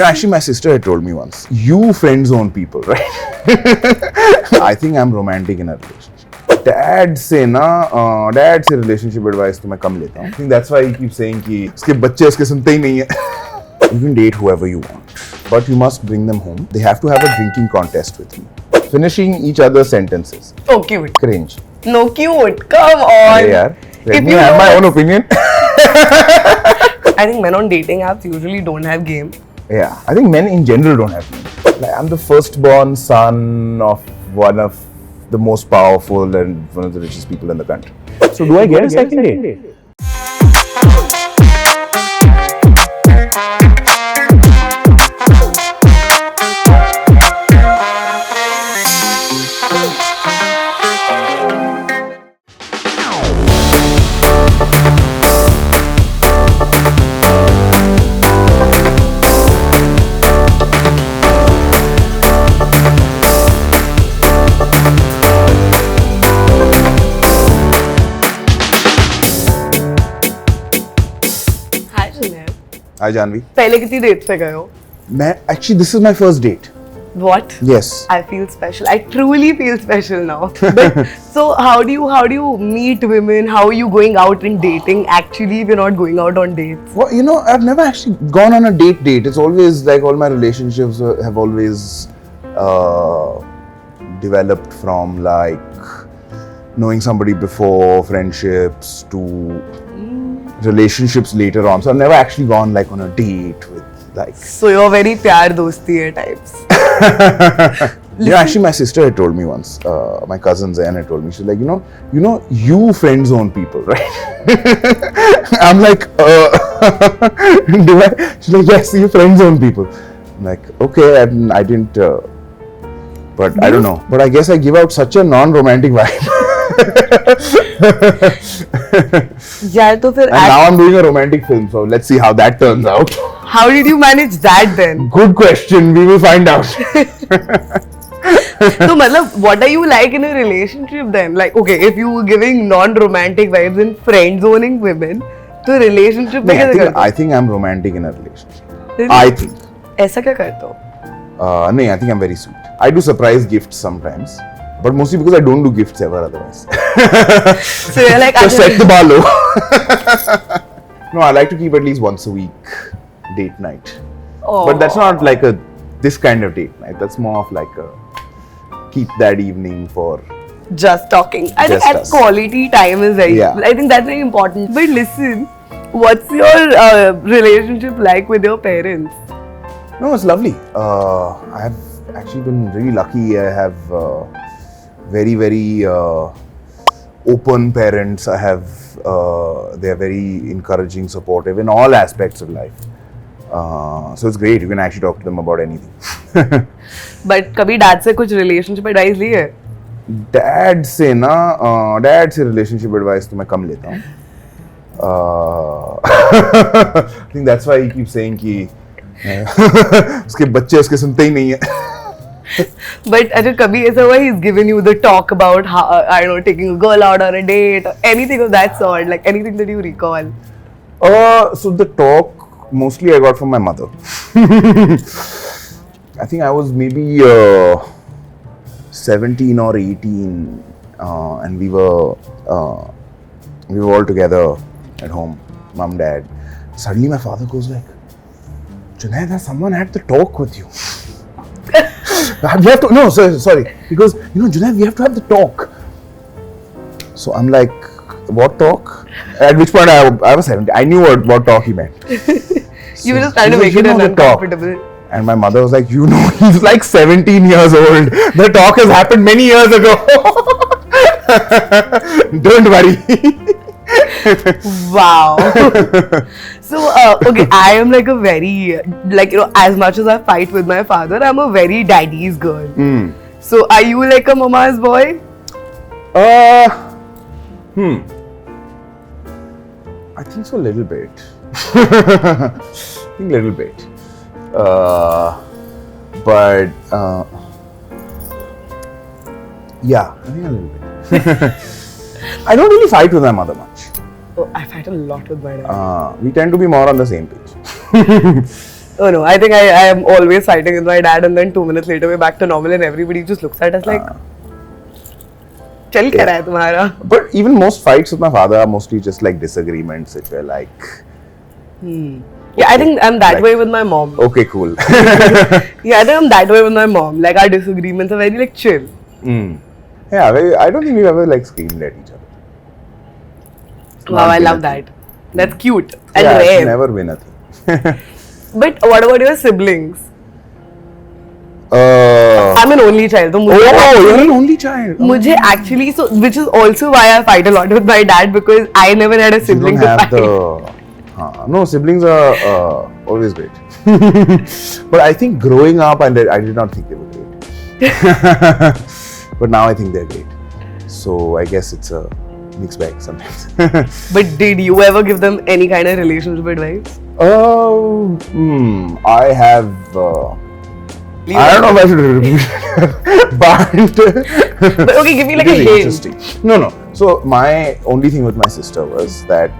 Actually, my sister had told me once, you friend zone people, right? I think I'm romantic in a relationship. Dad से relationship advice तो मैं कम लेता हूँ. I think that's why he keeps saying कि उसके बच्चे उसके सुनते ही नहीं है. You can date whoever you want, but you must bring them home. They have to have a drinking contest with you. Finishing each other's sentences. Oh, cute. Cringe. No, cute. Come on. Hey, yaar. Let me have my own opinion. I think men on dating apps usually don't have game. Yeah, I think men in general don't have game. Like, I'm the firstborn son of one of the most powerful and one of the richest people in the country. So do I get a second date? Hi Janvi. पहले कितनी dates पे गए हो? Actually, this is my first date. What? Yes. I feel special. I truly feel special now. But so how do you meet women? How are you going out and dating? Actually, if you're not going out on dates. Well, I've never actually gone on a date. It's always like all my relationships have always developed from like knowing somebody before, friendships to relationships later on. So I've never actually gone like on a date with like. So you're very pyar dosti types. Actually, my sister had told me once. My cousin Zain had told me. She's like, you friend zone people, right? I'm like, do I? She's like, yes, you friend zone people. I'm like, okay, and I didn't. But I don't know. But I guess I give out such a non-romantic vibe. Yeah, तो फिर. And now I'm doing a romantic film, so let's see how that turns out. How did you manage that then? Good question. We will find out. So, मतलब, what are you like in a relationship then? Like, okay, if you were giving non-romantic vibes and friend zoning women, तो relationship में कैसे करते हो? I think I'm romantic in a relationship. Really? I think. ऐसा क्या करते हो? No, I think I'm very sweet. I do surprise gifts sometimes. But mostly because I don't do gifts ever otherwise. So you're like, just set the bar low. No, I like to keep at least once a week date night. Oh. But that's not like this kind of date night. That's more of like a keep that evening for just talking. I think just at us. quality time is very. Yeah. I think that's very important. But listen, what's your relationship like with your parents? No, it's lovely. I have actually been really lucky. I have very, very open parents. I have they are very encouraging, supportive in all aspects of life. So it's great. You can actually talk to them about anything. But कभी dad से कुछ relationship advice ली है? Dad से relationship advice तो मैं कम लेता हूँ. I think that's why he keeps saying कि उसके बच्चे उसके सुनते ही नहीं है. But अगर कभी ऐसा हुआ he's given you the talk about how, I don't know, taking a girl out on a date or anything of that sort, like anything that you recall? So the talk mostly I got from my mother. I think I was maybe 17 or 18 and we were all together at home, mom, dad. Suddenly my father goes like, Junaid, someone had the talk with you. We have to, no, sorry. He goes, Junaid, we have to have the talk. So I'm like, what talk? At which point I was 17. I knew what talk he meant. You were just trying to make it uncomfortable. And my mother was like, he's like 17 years old. The talk has happened many years ago. Don't worry. Wow. So, okay, I am like a very, as much as I fight with my father, I'm a very daddy's girl. So, are you like a mama's boy? I think so, a little bit. But, yeah, I think a little bit. I don't really fight with my mother much. Oh, I fight a lot with my dad. We tend to be more on the same page. Oh no, I think I am always fighting with my dad, and then 2 minutes later we're back to normal, and everybody just looks at us like, "Chal kya raha hai tumhara?" But even most fights with my father are mostly just like disagreements, which were like. Yeah, I think I'm that Like- way with my mom. Okay, cool. Yeah, I think I'm that way with my mom. Like our disagreements are very like chill. Yeah, I don't think we've ever like screamed at each other. Wow, I been love a that. That's cute and Yeah, it's rare. never been a thing. But what about your siblings? Oh, I'm an only child. So मुझे you're actually- an only child. मुझे actually, so which is also why I fight a lot with my dad, because I never had a You sibling don't to have fight. the. No, siblings are always great. But I think growing up, I did not think they were great. But now I think they're great. So I guess it's a mixed bag sometimes. But did you ever give them any kind of relationship advice? I have. I don't know if I should repeat it, but But okay, give me like it a is hint. interesting. No. So my only thing with my sister was that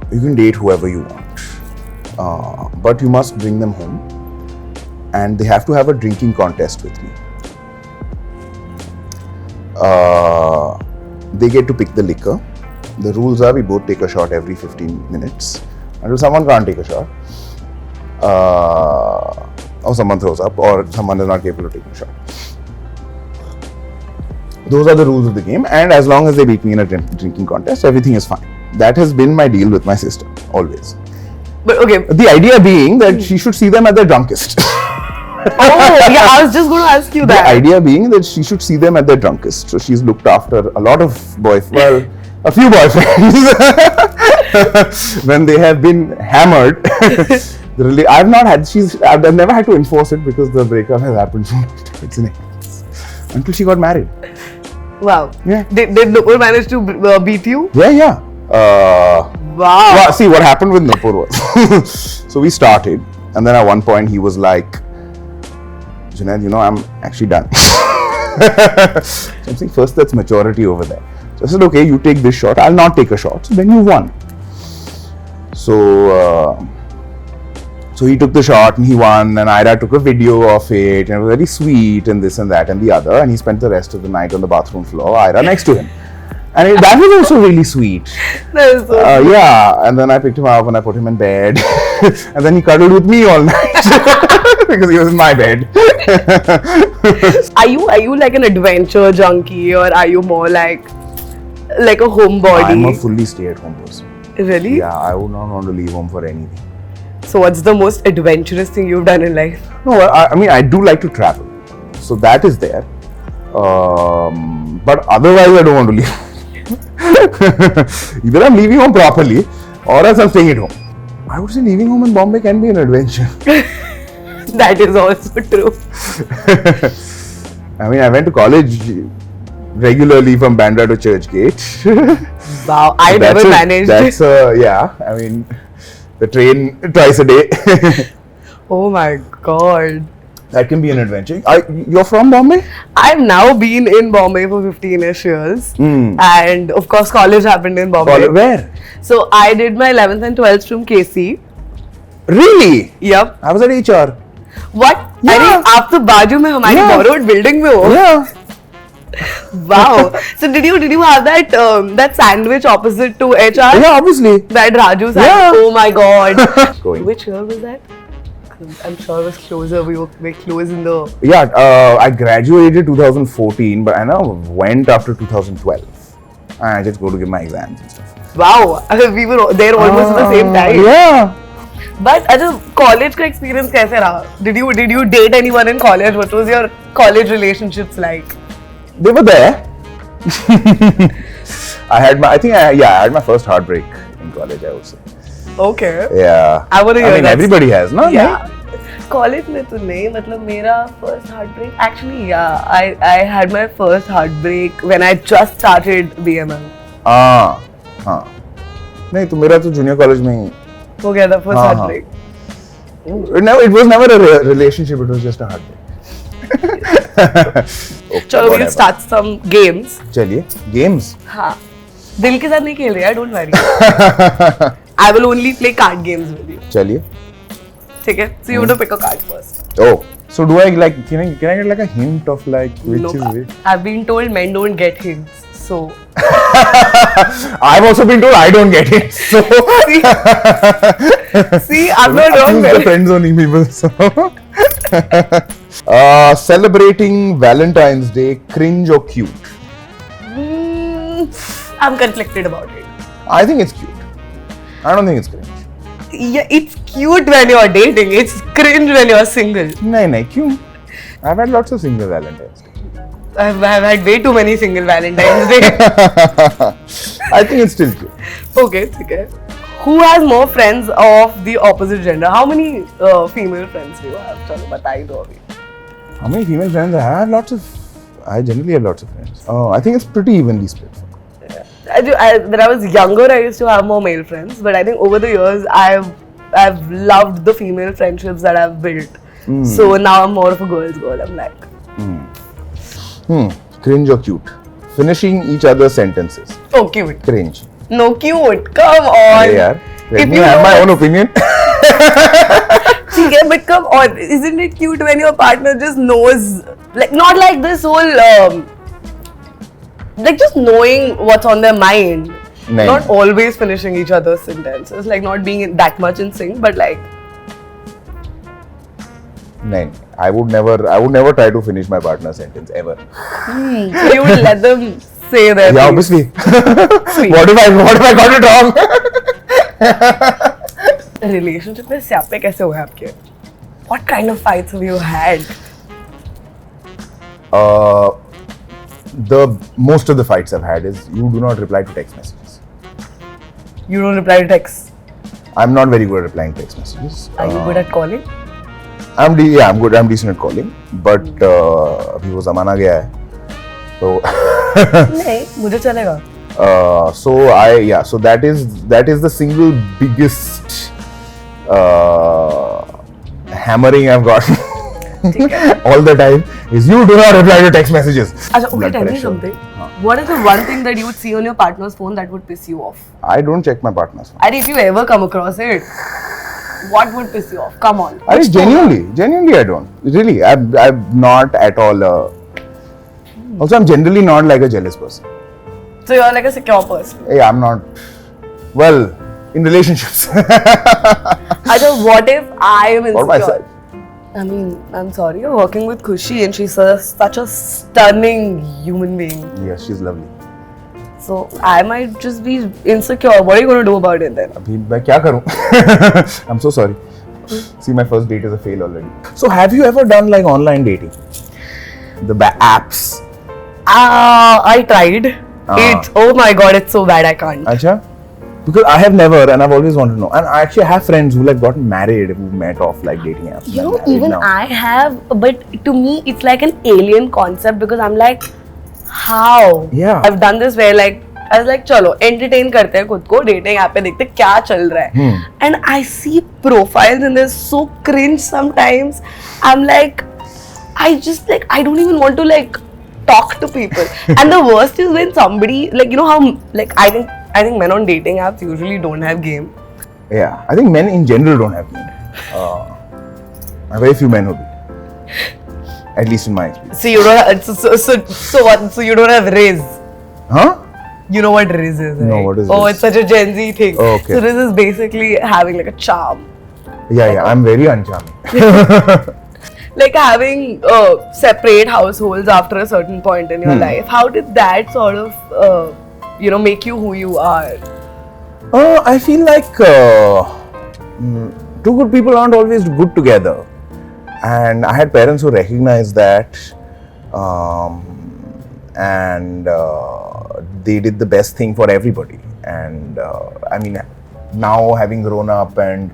you can date whoever you want, but you must bring them home, and they have to have a drinking contest with me. They get to pick the liquor. The rules are we both take a shot every 15 minutes until someone can't take a shot. Or someone throws up, or someone is not capable of taking a shot. Those are the rules of the game, and as long as they beat me in a drinking contest, everything is fine. That has been my deal with my sister, always. But okay. The idea being that she should see them at their drunkest. Oh, yeah, I was just going to ask you The that. idea being that she should see them at their drunkest. So she's looked after a lot of a few boyfriends when they have been hammered. I've never had to enforce it because the breakup has happened it's in until she got married. Wow. Yeah. Did Nupur manage to beat you? Yeah. Wow. Well, see, what happened with Nupur was, so we started, and then at one point he was like, Junaid, I'm actually done. So I'm saying, first, that's maturity over there. So I said, okay, you take this shot, I'll not take a shot. So then you won. So he took the shot and he won, and Ira took a video of it, and it was very sweet, and this and that and the other, and he spent the rest of the night on the bathroom floor, Ira next to him. And that was also really sweet. That is so Yeah, and then I picked him up and I put him in bed, and then he cuddled with me all night because he was in my bed. Are you like an adventure junkie, or are you more like a homebody? I'm a fully stay-at-home person. Really? Yeah, I would not want to leave home for anything. So what's the most adventurous thing you've done in life? No, I mean, I do like to travel, so that is there. But otherwise, I don't want to leave. Either I'm leaving home properly, or else I'm staying at home. I would say leaving home in Bombay can be an adventure. That is also true. I mean, I went to college regularly from Bandra to Churchgate. Wow, I That's never it. managed. That's yeah. I mean, the train twice a day. Oh my god. That can be an adventure. You're from Bombay? I've now been in Bombay for 15ish years. And of course, college happened in Bombay. Where? So I did my 11th and 12th from KC. Really? Yep. I was at HR. What? Yeah. अरे आप तो बाजू में हमारी Yeah. borrowed building में हो. Yeah. Wow. So did you have that sandwich opposite to HR? Yeah, obviously. That Raju sandwich. Yeah. Oh my god. Going. Which year was that? I'm sure it was closer. We were close in the. Yeah, I graduated 2014, but I went after 2012. I just go to give my exams and stuff. Wow. We were there almost at the same time. Yeah. But college का experience कैसे रहा? Did you date anyone in college? What was your college relationships like? They were there. I had my first heartbreak in college, I would say. Okay. Yeah. I wanna hear that. Everybody has, no? Yeah. College में तो नहीं, मतलब मेरा first heartbreak. Actually, yeah, I had my first heartbreak when I just started BMM. हाँ. नहीं तो मेरा तो junior college में ही. हो गया था first heartbreak. It was never a relationship. It was just a heartbreak. चलो we'll start some games. चलिए games. हाँ. दिल के साथ नहीं खेल रहे यार, don't worry. I will only play card games with you. चलिए. Okay? So you have to pick a card first. Oh, so do I like? Can I get like a hint of like which No, is which? I've been told men don't get hints. So I've also been told I don't get it. So see, I'm not wrong. The friend zoning people. So. Celebrating Valentine's Day, cringe or cute? I'm conflicted about it. I think it's cute. I don't think it's cringe. Yeah, it's cute when you're dating. It's cringe when you're single. No, cute. I've had lots of single Valentine's Day. I've had way too many single Valentine's Day. I think it's still cute. Okay. Who has more friends of the opposite gender? How many female friends do you have? Chalo, batai do abhi. How many female friends I have? I generally have lots of friends. I think it's pretty evenly split. When I was younger, I used to have more male friends, but I think over the years, I've loved the female friendships that I've built. So now I'm more of a girl's girl. I'm like, Cringe or cute? Finishing each other's sentences. oh, cute. Cringe. No, cute. Come on. Yeah. Let If me you have my know- own opinion. Okay, but come on, isn't it cute when your partner just knows, like, not like this whole, like just knowing what's on their mind. No. Not always finishing each other's sentences, like not being that much in sync, but like. No, I would never try to finish my partner's sentence ever. So you would let them say their Yeah, piece. obviously. What if I got it wrong? Relationship में स्यापे कैसे हुए आपके? What kind of fights have you had? The most of the fights I've had is you do not reply to text messages. You don't reply to texts. I'm not very good at replying to text messages. Are you good at calling? I'm good. I'm decent at calling, but अभी वो ज़माना गया है, तो नहीं, मुझे चलेगा. So that is the single biggest hammering I've got all the time is you do not reply to text messages. अच्छा, okay, Blood tell me pressure. something. What is the one thing that you would see on your partner's phone that would piss you off? I don't check my partner's phone. And if you ever come across it, what would piss you off? Come on. I genuinely I don't. Really, I'm not at all. Also, I'm generally not like a jealous person. So you're like a secure person. Yeah, I'm not. Well, in relationships. Acha, what if I am For insecure? myself. I mean, I'm sorry, you're working with Khushi and she's such a stunning human being. Yes, she's lovely. So I might just be insecure. What are you going to do about it then? अभी मैं क्या करूं? I'm so sorry. See, my first date is a fail already. So, have you ever done like online dating? The apps. I tried. Oh my god, it's so bad I can't. Acha? Because I have never, and I've always wanted to know. And I actually have friends who like gotten married, who met off like dating apps. You They're know, married even now. I have, but to me, it's like an alien concept because I'm like, how? Yeah. I've done this where like, I was like, चलो entertain करते हैं खुद को dating app पे देखते हैं क्या चल रहा है. And I see profiles and they're so cringe sometimes. I'm like, I don't even want to like talk to people. And the worst is when somebody like, you know how like I think men on dating apps usually don't have game. Yeah, I think men in general don't have game. Very few men who do. At least in my experience. So you don't have, so what? So you don't have Riz. Huh? You know what Riz is, right? No, what is Oh, Riz? it's such a Gen Z thing. Oh, okay. So Riz is basically having like a charm. Yeah, I'm very uncharming. Like having separate households after a certain point in your life. How did that sort of, make you who you are? I feel like two good people aren't always good together. And I had parents who recognized that and they did the best thing for everybody. And I mean, now having grown up and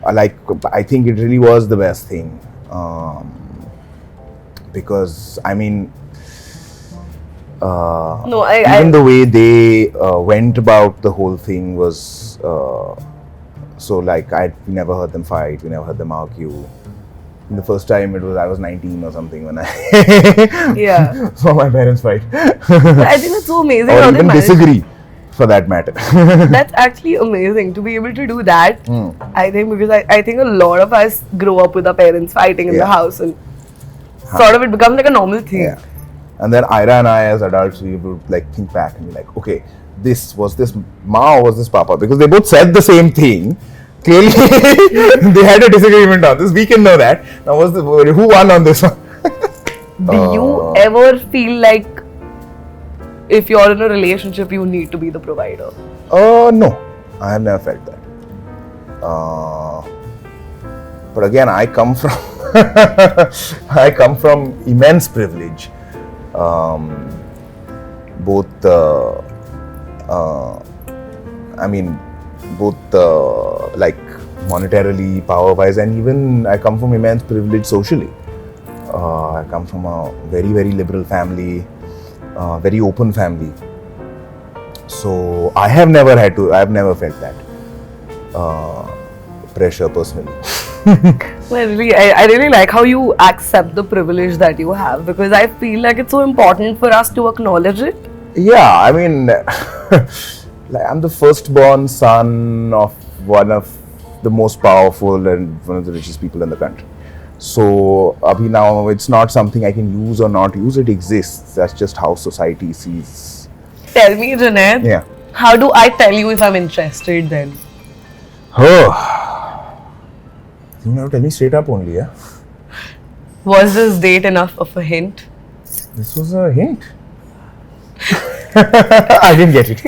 I think it really was the best thing because I mean even the way they went about the whole thing was so like we never heard them fight, we never heard them argue. And the first time I was 19 or something when I saw my parents fight. I think it's so amazing or how they even manage. disagree for that matter. That's actually amazing to be able to do that. I think because I think a lot of us grow up with our parents fighting in the house and sort of it becomes like a normal thing. Yeah. And then Ira and I as adults, we would like think back and be like, okay, was this Ma or was this Papa? Because they both said the same thing. Clearly, they had a disagreement on this. We can know that. Now, who won on this one? Do you ever feel like if you're in a relationship, you need to be the provider? No, I have never felt that. But again, I come from immense privilege. Both like monetarily, power-wise, and even I come from immense privilege socially. I come from a very, very liberal family, very open family. So I have never felt that pressure personally. Well, I really like how you accept the privilege that you have, because I feel like it's so important for us to acknowledge it. Yeah, I mean, like I'm the firstborn son of one of the most powerful and one of the richest people in the country. So, abhi now it's not something I can use or not use, it exists. That's just how society sees. Tell me, Junaid, how do I tell you if I'm interested then? You have to tell me straight up only, yeah? Was this date enough of a hint? This was a hint. I didn't get it.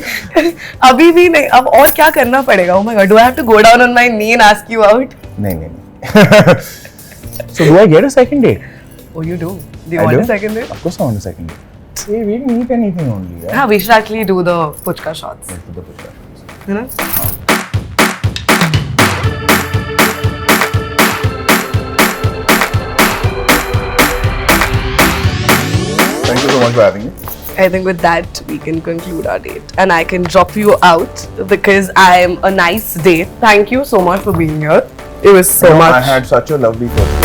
अभी भी नहीं, अब और क्या करना पड़ेगा? Oh my god, do I have to go down on my knee and ask you out? नहीं. So do I get a second date? Oh, you do. Do you want a second date? Of course I want a second date. Hey, we didn't eat anything only. Yeah, we should actually do the puchka shots. Let's do the puchka shots. You know? Thank you so much for having me. I think with that we can conclude our date and I can drop you out because I am a nice date. Thank you so much for being here. It was so much. I had such a lovely first